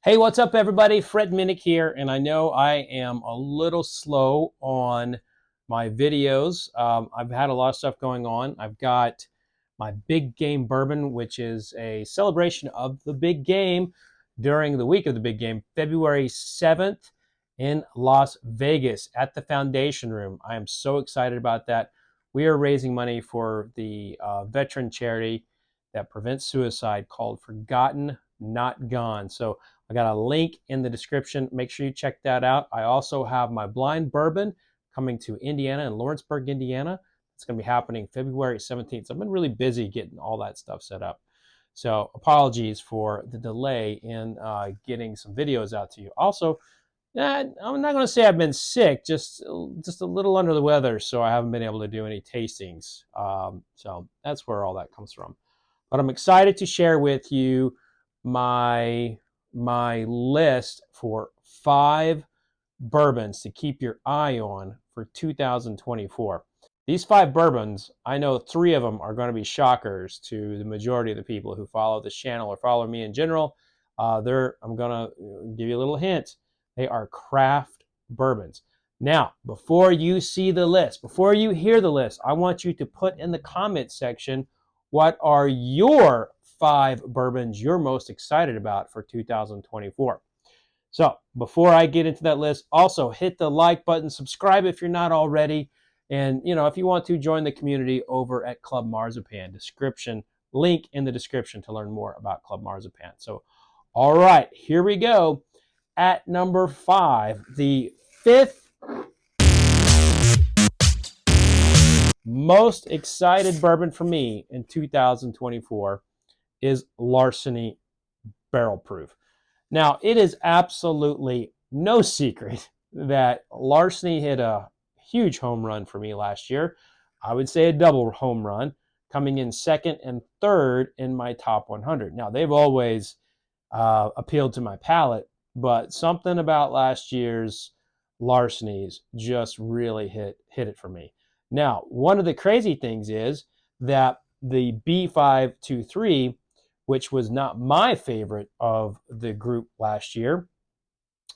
Hey, what's up, everybody? Fred Minnick here, and I know I am a little slow on my videos. I've had a lot of stuff going on. I've got my Big Game Bourbon, which is a celebration of the big game during the week of the big game, February 7th in Las Vegas at the Foundation Room. I am so excited about that. We are raising money for the veteran charity that prevents suicide called Forgotten Not Gone. So I got a link in the description. Make sure you check that out. I also have my blind bourbon coming to Indiana and Lawrenceburg, Indiana. It's going to be happening February 17th. So I've been really busy getting all that stuff set up. So apologies for the delay in getting some videos out to you. Also, I'm not going to say I've been sick, just a little under the weather, so I haven't been able to do any tastings. So that's where all that comes from. But I'm excited to share with you my list for 5 bourbons to keep your eye on for 2024. These 5 bourbons, I know 3 of them are going to be shockers to the majority of the people who follow this channel or follow me in general. I'm going to give you a little hint. They are craft bourbons. Now, before you see the list, before you hear the list, I want you to put in the comment section what are your 5 bourbons you're most excited about for 2024. So before I get into that list, also hit the like button, subscribe if you're not already, and if you want to join the community over at Club Marzipan, link in the description to learn more about Club Marzipan. So all right, here we go. At number 5, the 5th most excited bourbon for me in 2024 is Larceny Barrel Proof. Now, it is absolutely no secret that Larceny hit a huge home run for me last year. I would say a double home run, coming in 2nd and 3rd in my top 100. Now, they've always appealed to my palate, but something about last year's Larceny's just really hit it for me. Now, one of the crazy things is that the B523, which was not my favorite of the group last year,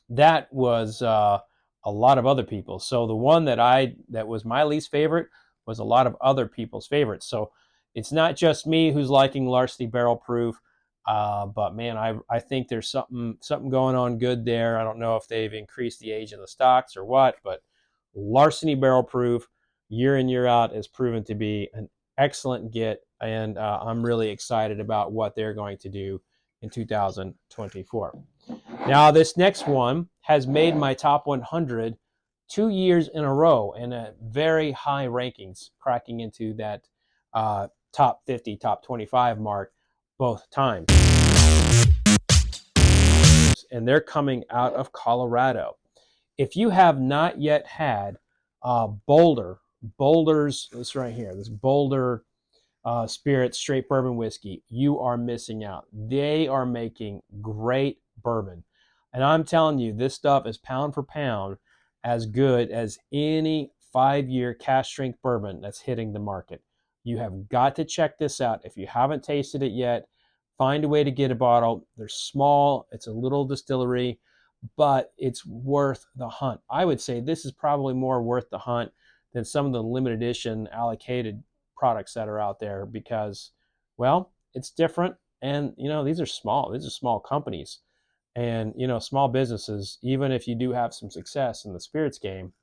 that was a lot of other people. So the one that was my least favorite was a lot of other people's favorites. So it's not just me who's liking Larceny Barrel Proof, but man, I think there's something going on good there. I don't know if they've increased the age of the stocks or what, but Larceny Barrel Proof, year in, year out, is proven to be an excellent get, and I'm really excited about what they're going to do in 2024. Now, this next one has made my top 100 2 years in a row and at very high rankings, cracking into that top 50, top 25 mark both times. And they're coming out of Colorado. If you have not yet had Boulder's, this right here, this Boulder Spirit straight bourbon whiskey, you are missing out. They are making great bourbon. And I'm telling you, this stuff is pound for pound as good as any 5-year cask strength bourbon that's hitting the market. You have got to check this out. If you haven't tasted it yet, find a way to get a bottle. They're small. It's a little distillery, but it's worth the hunt. I would say this is probably more worth the hunt than some of the limited edition allocated products that are out there because, well, it's different. And, these are small companies and, small businesses. Even if you do have some success in the spirits game,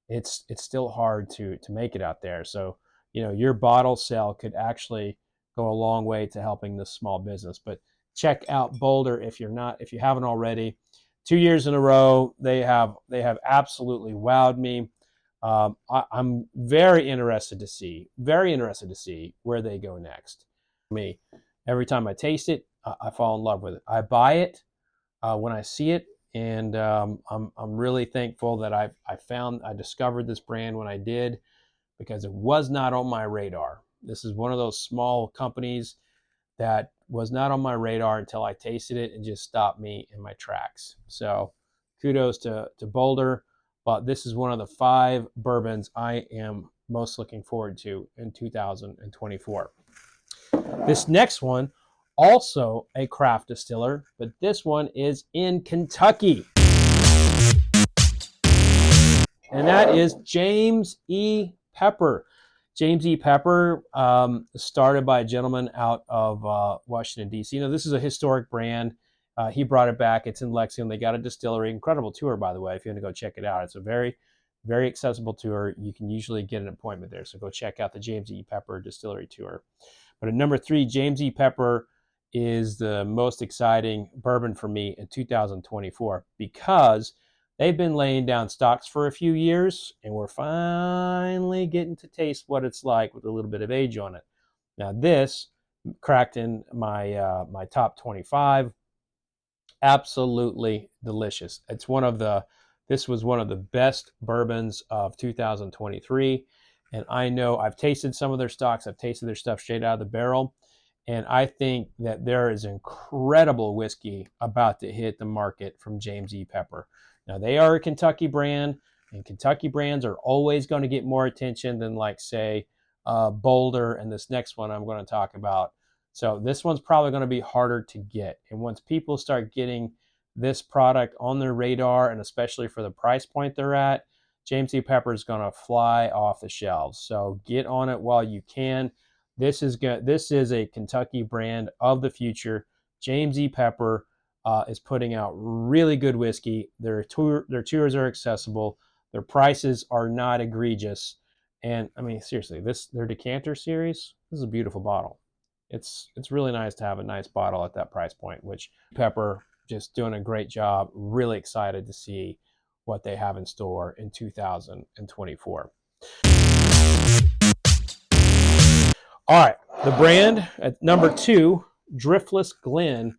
it's still hard to make it out there. So, your bottle sale could actually go a long way to helping this small business. But check out Boulder if you haven't already. 2 years in a row, they have absolutely wowed me. I'm very interested to see where they go next. Me, every time I taste it, I fall in love with it. I buy it when I see it, and I'm really thankful that I discovered this brand when I did, because it was not on my radar. This is one of those small companies that was not on my radar until I tasted it and just stopped me in my tracks. So kudos to Boulder, but this is one of the 5 bourbons I am most looking forward to in 2024. This next one also a craft distiller, but this one is in Kentucky. And that is James E. Pepper. James E. Pepper, started by a gentleman out of Washington, D.C. Now, this is a historic brand. He brought it back. It's in Lexington. They got a distillery. Incredible tour, by the way, if you want to go check it out. It's a very, very accessible tour. You can usually get an appointment there. So go check out the James E. Pepper Distillery Tour. But at number 3, James E. Pepper is the most exciting bourbon for me in 2024 because they've been laying down stocks for a few years, and we're finally getting to taste what it's like with a little bit of age on it. Now, this cracked in my top 25. Absolutely delicious. This was one of the best bourbons of 2023, and I know I've tasted some of their stocks. I've tasted their stuff straight out of the barrel, and I think that there is incredible whiskey about to hit the market from James E. Pepper. Now, they are a Kentucky brand, and Kentucky brands are always going to get more attention than, like, say, Boulder and this next one I'm going to talk about. So this one's probably going to be harder to get. And once people start getting this product on their radar, and especially for the price point they're at, James E. Pepper is going to fly off the shelves. So get on it while you can. This is a Kentucky brand of the future. James E. Pepper is putting out really good whiskey. Their tours are accessible. Their prices are not egregious. And I mean, seriously, their decanter series, this is a beautiful bottle. It's really nice to have a nice bottle at that price point, which Pepper just doing a great job. Really excited to see what they have in store in 2024. All right, the brand at number 2, Driftless Glen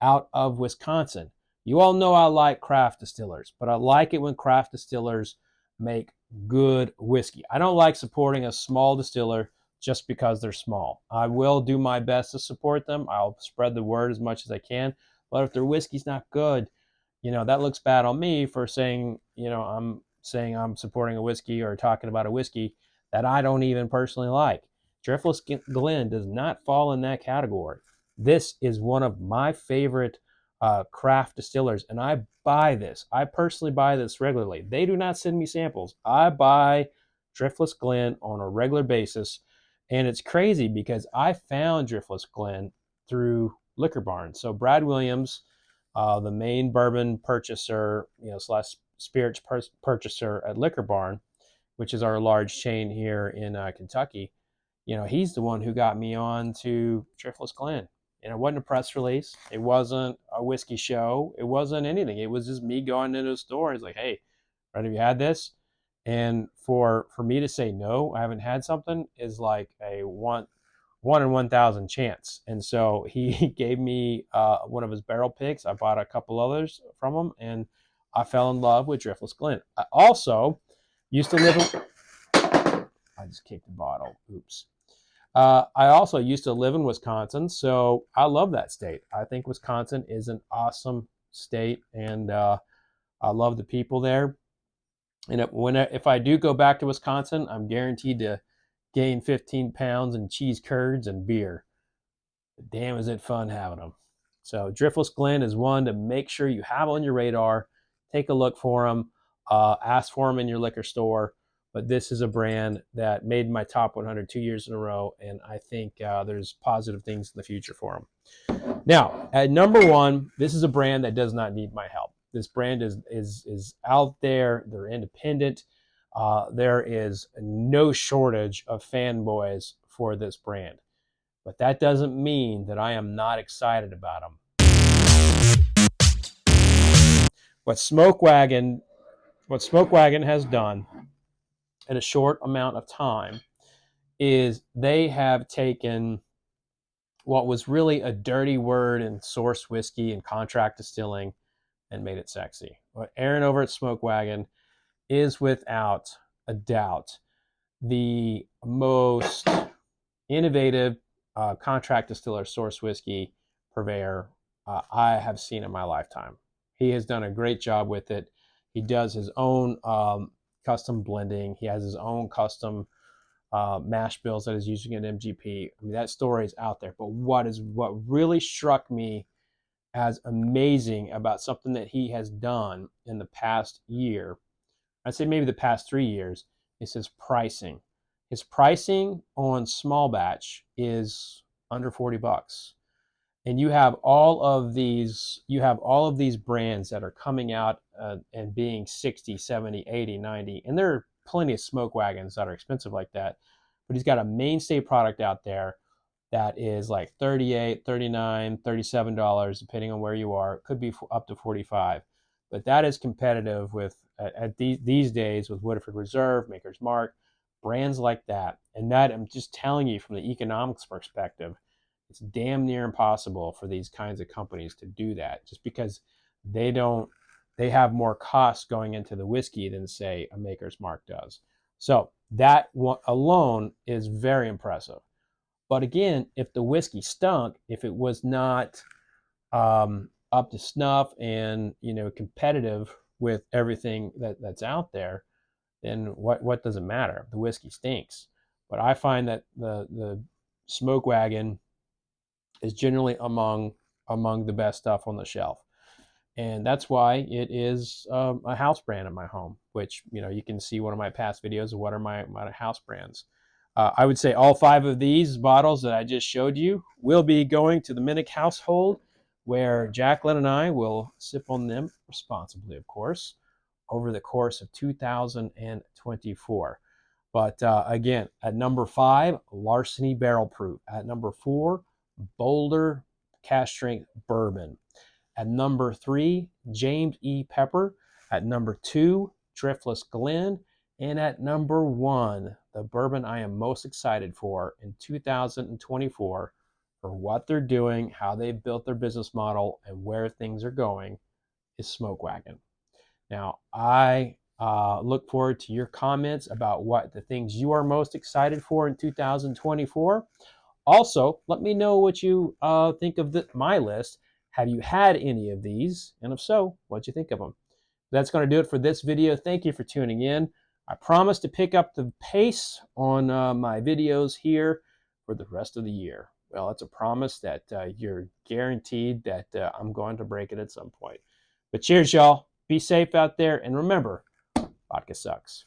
out of Wisconsin. You all know I like craft distillers, but I like it when craft distillers make good whiskey. I don't like supporting a small distiller just because they're small. I will do my best to support them. I'll spread the word as much as I can. But if their whiskey's not good, that looks bad on me for saying, I'm saying I'm supporting a whiskey or talking about a whiskey that I don't even personally like. Driftless Glen does not fall in that category. This is one of my favorite craft distillers, and I buy this. I personally buy this regularly. They do not send me samples. I buy Driftless Glen on a regular basis, and it's crazy because I found Driftless Glen through Liquor Barn. So Brad Williams, the main bourbon purchaser, slash spirits purchaser at Liquor Barn, which is our large chain here in Kentucky, he's the one who got me on to Driftless Glen. And it wasn't a press release. It wasn't a whiskey show. It wasn't anything. It was just me going into the store. He's like, hey, right, have you had this? And for me to say no, I haven't had something, is like a one in 1,000 chance. And so he gave me one of his barrel picks. I bought a couple others from him, and I fell in love with Driftless Glen. I also used to live in... I just kicked the bottle. Oops. I also used to live in Wisconsin, so I love that state. I think Wisconsin is an awesome state, and I love the people there. And if I do go back to Wisconsin, I'm guaranteed to gain 15 pounds in cheese curds and beer. Damn, is it fun having them. So Driftless Glen is one to make sure you have on your radar. Take a look for them. Ask for them in your liquor store. But this is a brand that made my top 100 2 years in a row, and I think there's positive things in the future for them. Now, at number 1, this is a brand that does not need my help. This brand is out there. They're independent. There is no shortage of fanboys for this brand. But that doesn't mean that I am not excited about them. What Smoke Wagon has done in a short amount of time is they have taken what was really a dirty word in source whiskey and contract distilling and made it sexy. What Aaron over at Smoke Wagon is without a doubt the most innovative contract distiller source whiskey purveyor I have seen in my lifetime. He has done a great job with it. He does his own custom blending. He has his own custom mash bills that is using an MGP. I mean, that story is out there. But what really struck me as amazing about something that he has done in the past year, I'd say maybe the past 3 years, is his pricing. His pricing on small batch is under $40. And you have all of these brands that are coming out and being 60, 70, 80, 90, and there are plenty of smoke wagons that are expensive like that. But he's got a mainstay product out there that is like 38, 39, $37 depending on where you are. It could be up to 45. But that is competitive with at these days with Woodford Reserve, Maker's Mark, brands like that. And that, I'm just telling you from the economics perspective, it's damn near impossible for these kinds of companies to do that, just because they don't they have more costs going into the whiskey than, say, a Maker's Mark does. So that alone is very impressive. But again, if the whiskey stunk, if it was not up to snuff and competitive with everything that's out there, then what does it matter? The whiskey stinks. But I find that the smoke wagon is generally among the best stuff on the shelf, and that's why it is a house brand in my home. Which you can see one of my past videos of what are my house brands. I would say all 5 of these bottles that I just showed you will be going to the Minnick household, where Jacqueline and I will sip on them responsibly, of course, over the course of 2024. But again, at number 5, Larceny Barrel Proof. At number 4, Boulder Cask Strength Bourbon. At number 3, James E. Pepper. At number 2, Driftless Glen. And at number 1, the bourbon I am most excited for in 2024 for what they're doing, how they've built their business model, and where things are going, is Smoke Wagon. Now, I look forward to your comments about what the things you are most excited for in 2024. Also, let me know what you think of my list. Have you had any of these? And if so, what'd you think of them? That's going to do it for this video. Thank you for tuning in. I promise to pick up the pace on my videos here for the rest of the year. Well, it's a promise that you're guaranteed that I'm going to break it at some point. But cheers, y'all. Be safe out there. And remember, vodka sucks.